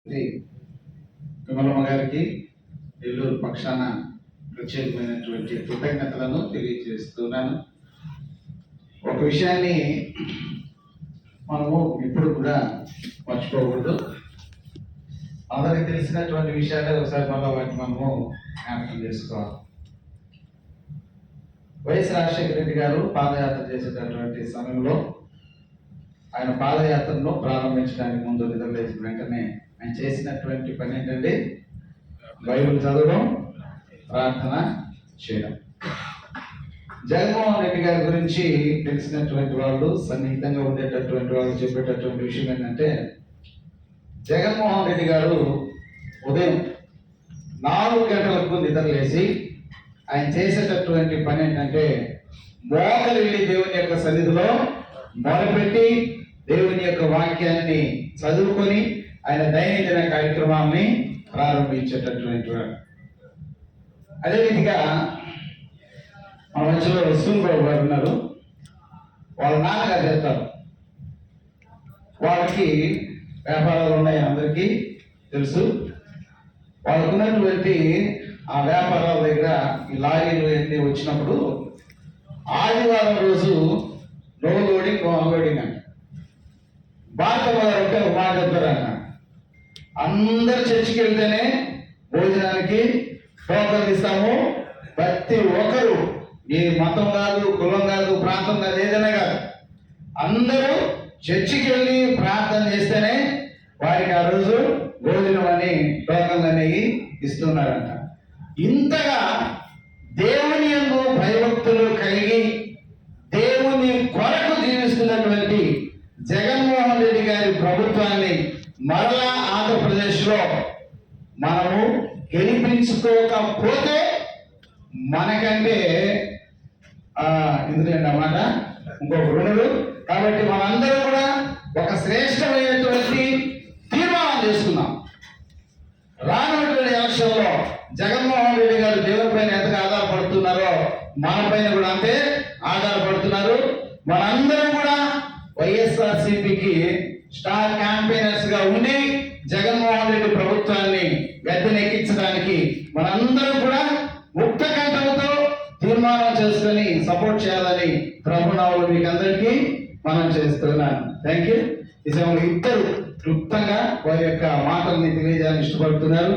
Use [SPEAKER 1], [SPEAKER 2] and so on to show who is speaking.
[SPEAKER 1] విమలమ్మ గారికి నెల్లూరు పక్షాన ప్రత్యేకమైనటువంటి కృతజ్ఞతలను తెలియజేస్తున్నాను. ఒక విషయాన్ని మనము ఇప్పుడు కూడా మర్చిపోకూడదు. అందరికి తెలిసినటువంటి విషయాలే ఒకసారి మళ్ళీ వాటిని మనము జ్ఞాపకం చేసుకోవాలి. వైఎస్ రాజశేఖర రెడ్డి గారు పాదయాత్ర చేసేటటువంటి సమయంలో ఆయన పాదయాత్రను ప్రారంభించడానికి ముందు నిద్రలేసిన వెంటనే ఆయన చేసినటువంటి పని ఏంటంటే బైబిల్ చదవడం, ప్రార్థన చేయడం. జగన్మోహన్ రెడ్డి గారి గురించి తెలిసినటువంటి వాళ్ళు, సన్నిహితంగా ఉండేటటువంటి వాళ్ళు చెప్పేటటువంటి విషయం ఏంటంటే, జగన్మోహన్ రెడ్డి గారు ఉదయం 4 గంటలకు నిద్రలేసి ఆయన చేసేటటువంటి పని ఏంటంటే మోకలు వెళ్ళి దేవుని యొక్క సన్నిధిలో మొదలుపెట్టి దేవుని యొక్క వాక్యాన్ని చదువుకొని ఆయన దైనందిన కార్యక్రమాన్ని ప్రారంభించేటటువంటి వాడు. అదే విధిగా మన మధ్యలో వసూలు బాబు గారు ఉన్నారు. వాళ్ళ నాన్నగారు చెప్తారు. వాళ్ళకి వ్యాపారాలు ఉన్నాయి, అందరికీ తెలుసు. వాళ్ళకు ఉన్నటువంటి ఆ వ్యాపారాల దగ్గర ఈ లారీలు ఎన్ని వచ్చినప్పుడు ఆదివారం రోజు నో లోడింగ్ నో అన్లోడింగ్ అంట. భారతమ్మ గారు ఉంటే ఒక మాట చెప్తారన్న, అందరు చర్చికి వెళ్తేనే భోజనానికి టోకన్ ఇస్తాము. ప్రతి ఒక్కరు, ఏ మతం కాదు, కులం కాదు, ప్రాంతం కాదు, ఏదైనా కాదు, అందరూ చర్చికి వెళ్ళి ప్రార్థన చేస్తేనే వారికి ఆ రోజు భోజనం అని టోకన్లు అనేవి ఇస్తున్నారంట. ఇంతగా దేవుని యందు భయభక్తులు కలిగి దేవుని కొరకు జీవిస్తున్నటువంటి జగన్మోహన్ రెడ్డి గారి ప్రభుత్వాన్ని మరలా ఆంధ్రప్రదేశ్లో మనము గెలిపించుకోకపోతే మనకంటే ఎందుకంటే అన్నమాట ఇంకొక రుణులు. కాబట్టి మనందరూ కూడా ఒక శ్రేష్టమైనటువంటి తీర్మానం చేసుకున్నాం. రానున్నటువంటి ఎలక్షన్లో జగన్మోహన్ రెడ్డి గారు దేవుని పైన ఎంతగా ఆధారపడుతున్నారో మన పైన కూడా అంతే ఆధారపడుతున్నారు. మనందరం కూడా వైఎస్ఆర్సీపీకి స్టార్ క్యాంపెయినర్స్ గా ఉండి జగన్మోహన్ రెడ్డి ప్రభుత్వాన్ని గద్దెనెక్కించడానికి మనందరం కూడా ముక్త కంఠంతో తీర్మానం చేసుకుని సపోర్ట్ చేయాలని ప్రభునామములో మీకు అందరికీ మనం చేస్తున్నాను. Thank you. ఈ సమయంలో ఇద్దరు క్లుప్తంగా వారి యొక్క మాటల్ని తెలియజేయాలని ఇష్టపడుతున్నారు.